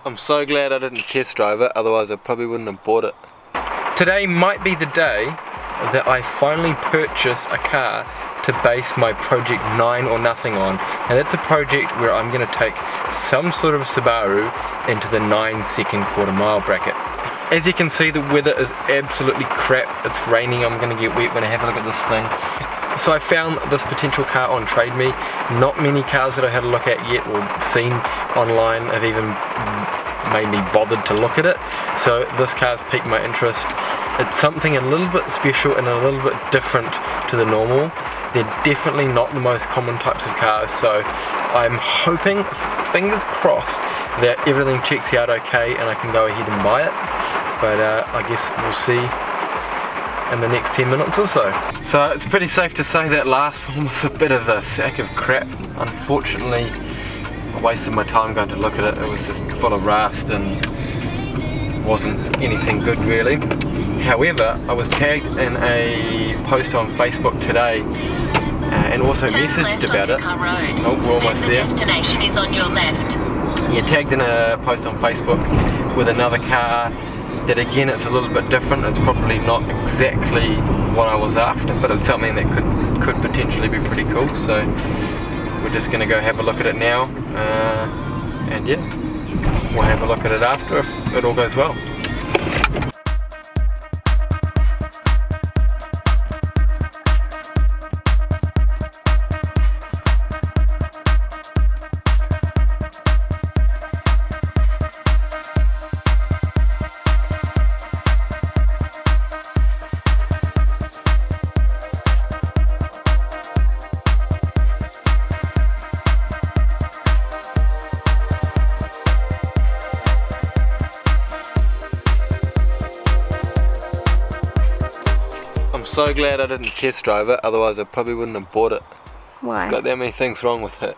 I'm so glad I didn't test drive it, otherwise I probably wouldn't have bought it. Today might be the day that I finally purchase a car to base my project 9sOrNothing on, and that's a project where I'm going to take some sort of Subaru into the 9-second quarter-mile bracket. As you can see, the weather is absolutely crap. It's raining. I'm going to get wet when I have a look at this thing. So I found this potential car on TradeMe. Not many cars that I had a look at yet or seen online have even made me bothered to look at it. So this car's piqued my interest. It's something a little bit special and a little bit different to the normal. They're definitely not the most common types of cars, so I'm hoping, fingers crossed, that everything checks out okay and I can go ahead and buy it. But I guess we'll see in the next 10 minutes or so. So it's pretty safe to say that last one was a bit of a sack of crap. Unfortunately, I wasted my time going to look at it. It was just full of rust and wasn't anything good really. However, I was tagged in a post on Facebook today and also messaged about it. Oh, we're almost there. Destination is on your left. Yeah, tagged in a post on Facebook with another car that, again, it's a little bit different. It's probably not exactly what I was after, but it's something that could potentially be pretty cool. So we're just going to go have a look at it now, and yeah, we'll have a look at it after if it all goes well. I'm so glad I didn't test drive it, otherwise I probably wouldn't have bought it. Why? It's got that many things wrong with it.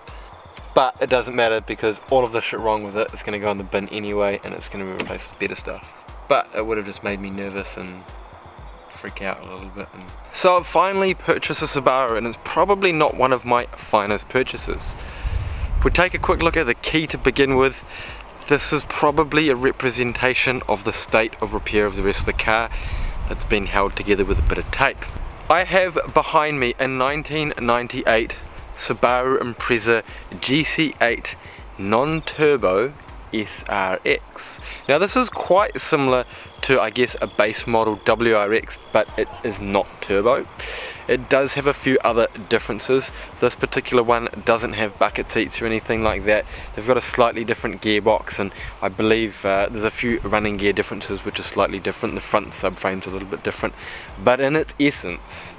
But it doesn't matter because all of the shit wrong with it is going to go in the bin anyway, and it's going to be replaced with better stuff. But it would have just made me nervous and freak out a little bit. So I've finally purchased a Subaru, and it's probably not one of my finest purchases. If we take a quick look at the key to begin with, this is probably a representation of the state of repair of the rest of the car. It's been held together with a bit of tape. I have behind me a 1998 Subaru Impreza GC8 non-turbo SRX. Now this is quite similar to, I guess, a base model WRX, but it is not turbo. It does have a few other differences. This particular one doesn't have bucket seats or anything like that. They've got a slightly different gearbox, and I believe there's a few running gear differences which are slightly different. The front subframe's a little bit different, but in its essence,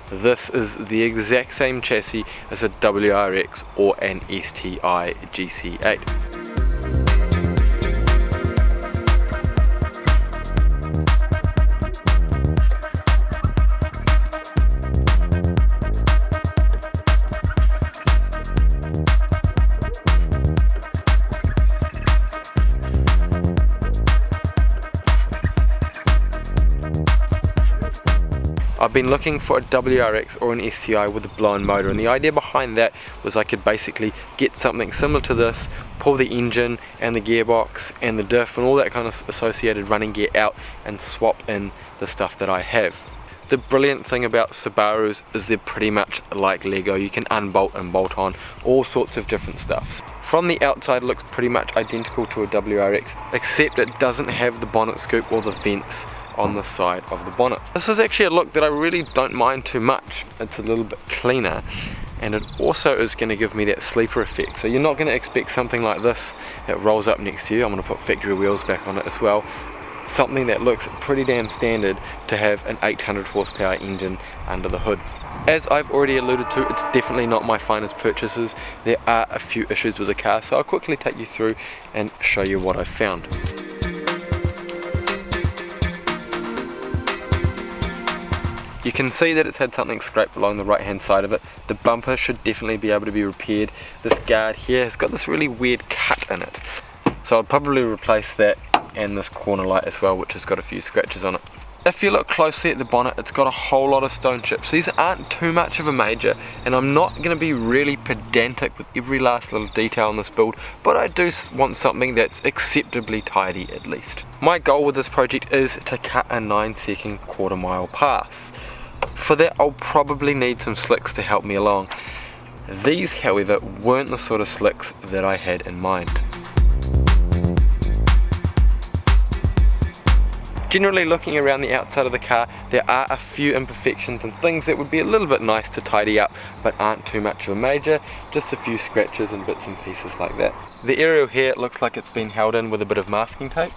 this is the exact same chassis as a WRX or an STI GC8. I've been looking for a WRX or an STI with a blown motor, and the idea behind that was I could basically get something similar to this, pull the engine and the gearbox and the diff and all that kind of associated running gear out and swap in the stuff that I have. The brilliant thing about Subarus is they're pretty much like Lego. You can unbolt and bolt on all sorts of different stuffs. From the outside it looks pretty much identical to a WRX, except it doesn't have the bonnet scoop or the vents on the side of the bonnet. This is actually a look that I really don't mind too much. It's a little bit cleaner, and it also is going to give me that sleeper effect. So you're not going to expect something like this that rolls up next to you. I'm going to put factory wheels back on it as well. Something that looks pretty damn standard to have an 800 horsepower engine under the hood. As I've already alluded to, it's definitely not my finest purchases. There are a few issues with the car, so I'll quickly take you through and show you what I've found. You can see that it's had something scraped along the right hand side of it. The bumper should definitely be able to be repaired. This guard here has got this really weird cut in it. So I'll probably replace that and this corner light as well, which has got a few scratches on it. If you look closely at the bonnet, it's got a whole lot of stone chips. These aren't too much of a major, and I'm not going to be really pedantic with every last little detail in this build, but I do want something that's acceptably tidy at least. My goal with this project is to cut a 9-second quarter-mile pass. For that, I'll probably need some slicks to help me along. These, however, weren't the sort of slicks that I had in mind. Generally, looking around the outside of the car, there are a few imperfections and things that would be a little bit nice to tidy up, but aren't too much of a major, just a few scratches and bits and pieces like that. The aerial here looks like it's been held in with a bit of masking tape.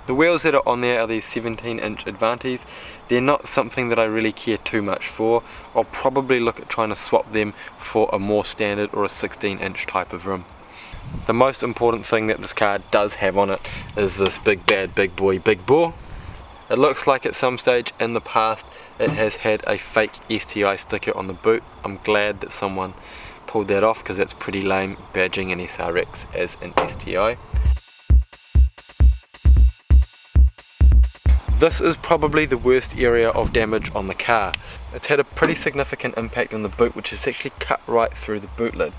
The wheels that are on there are these 17-inch Advantes. They're not something that I really care too much for. I'll probably look at trying to swap them for a more standard or a 16-inch type of rim. The most important thing that this car does have on it is this big bad big boy big bore. It looks like at some stage in the past it has had a fake STI sticker on the boot. I'm glad that someone pulled that off because it's pretty lame badging an SRX as an STI. This is probably the worst area of damage on the car. It's had a pretty significant impact on the boot, which has actually cut right through the boot lid.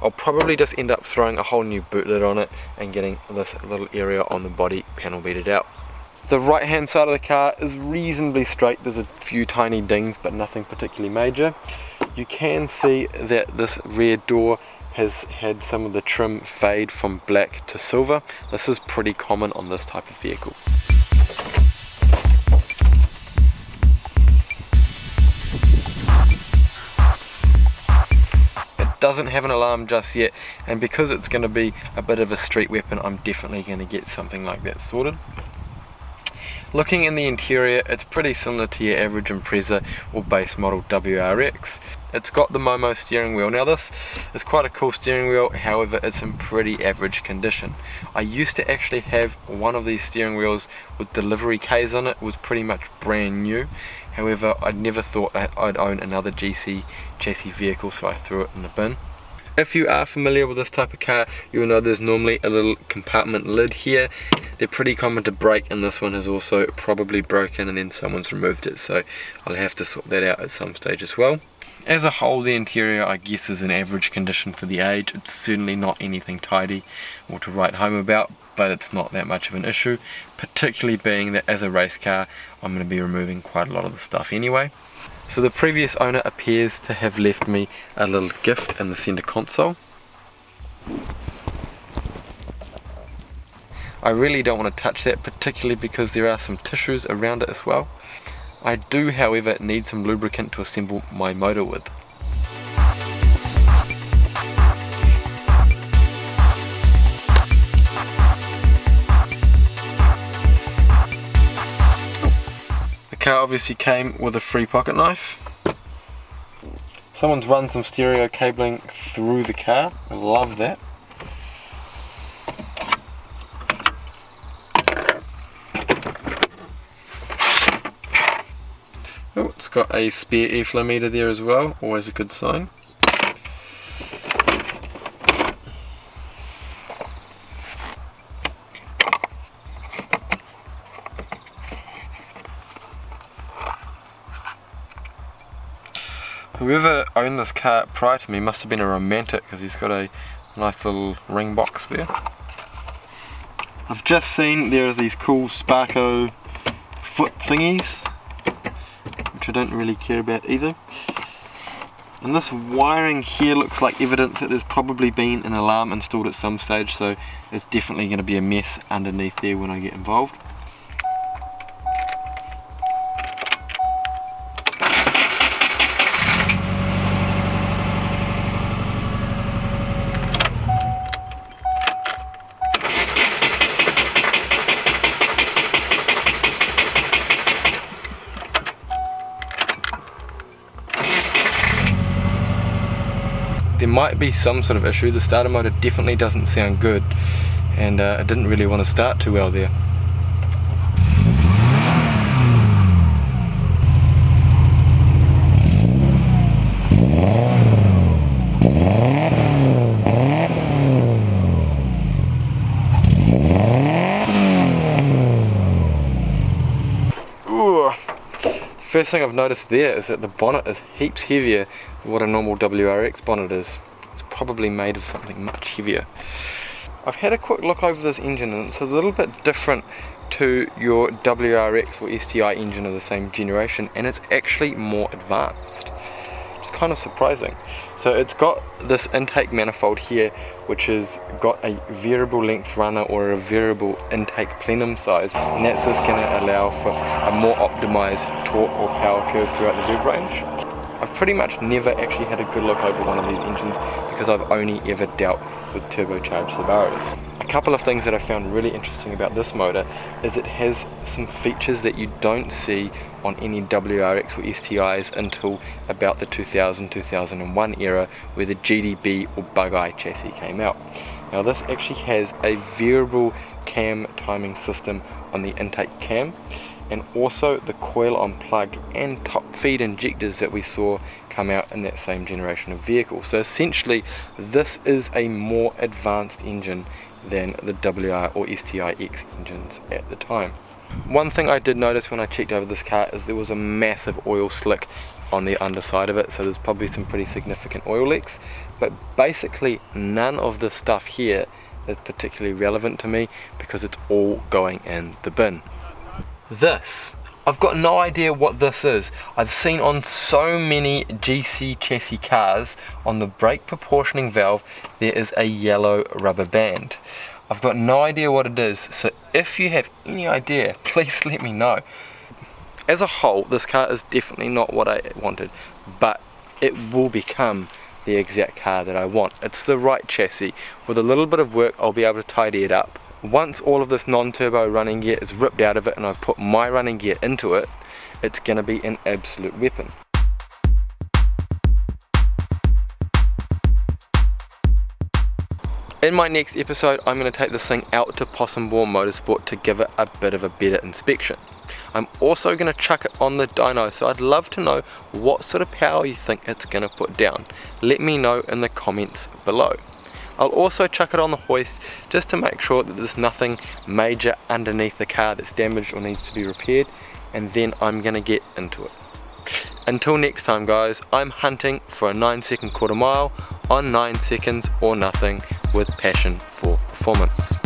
I'll probably just end up throwing a whole new boot lid on it and getting this little area on the body panel beaded out. The right hand side of the car is reasonably straight. There's a few tiny dings but nothing particularly major. You can see that this rear door has had some of the trim fade from black to silver. This is pretty common on this type of vehicle. Doesn't have an alarm just yet, and because it's going to be a bit of a street weapon, I'm definitely going to get something like that sorted. Looking in the interior, it's pretty similar to your average Impreza or base model WRX. It's got the Momo steering wheel. Now this is quite a cool steering wheel, however it's in pretty average condition. I used to actually have one of these steering wheels with delivery Ks on it. It was pretty much brand new. However, I never thought that I'd own another GC chassis vehicle, so I threw it in the bin. If you are familiar with this type of car, you'll know there's normally a little compartment lid here. They're pretty common to break, and this one has also probably broken and then someone's removed it, so I'll have to sort that out at some stage as well. As a whole, the interior I guess is in average condition for the age. It's certainly not anything tidy or to write home about, but it's not that much of an issue, particularly being that as a race car I'm going to be removing quite a lot of the stuff anyway. So the previous owner appears to have left me a little gift in the center console. I really don't want to touch that, particularly because there are some tissues around it as well. I do, however, need some lubricant to assemble my motor with. The car obviously came with a free pocket knife. Someone's run some stereo cabling through the car. I love that. Oh, it's got a spare airflow meter there as well, always a good sign. Whoever owned this car prior to me must have been a romantic, because he's got a nice little ring box there. I've just seen there are these cool Sparko foot thingies, which I don't really care about either. And this wiring here looks like evidence that there's probably been an alarm installed at some stage, so there's definitely going to be a mess underneath there when I get involved. There might be some sort of issue. The starter motor definitely doesn't sound good, and it didn't really want to start too well there. First thing I've noticed there is that the bonnet is heaps heavier than what a normal WRX bonnet is. It's probably made of something much heavier. I've had a quick look over this engine and it's a little bit different to your WRX or STI engine of the same generation, and it's actually more advanced. It's kind of surprising. So it's got this intake manifold here which has got a variable length runner or a variable intake plenum size, and that's just going to allow for a more optimized torque or power curve throughout the rev range. I've pretty much never actually had a good look over one of these engines because I've only ever dealt with turbocharged Subarus. A couple of things that I found really interesting about this motor is it has some features that you don't see on any WRX or STIs until about the 2000-2001 era, where the GDB or bug-eye chassis came out. Now this actually has a variable cam timing system on the intake cam, and also the coil on plug and top feed injectors that we saw come out in that same generation of vehicle. So essentially this is a more advanced engine than the WR or STI-X engines at the time. One thing I did notice when I checked over this car is there was a massive oil slick on the underside of it, so there's probably some pretty significant oil leaks, but basically none of the stuff here is particularly relevant to me because it's all going in the bin. This, I've got no idea what this is. I've seen on so many GC chassis cars on the brake proportioning valve there is a yellow rubber band. I've got no idea what it is, so if you have any idea, please let me know. As a whole, this car is definitely not what I wanted, but it will become the exact car that I want. It's the right chassis. With a little bit of work, I'll be able to tidy it up. Once all of this non-turbo running gear is ripped out of it and I've put my running gear into it, it's going to be an absolute weapon. In my next episode, I'm going to take this thing out to Possum Bourne Motorsport to give it a bit of a better inspection. I'm also going to chuck it on the dyno, so I'd love to know what sort of power you think it's going to put down. Let me know in the comments below. I'll also chuck it on the hoist just to make sure that there's nothing major underneath the car that's damaged or needs to be repaired, and then I'm going to get into it. Until next time guys, I'm hunting for a 9-second quarter mile on 9 seconds or nothing with passion for performance.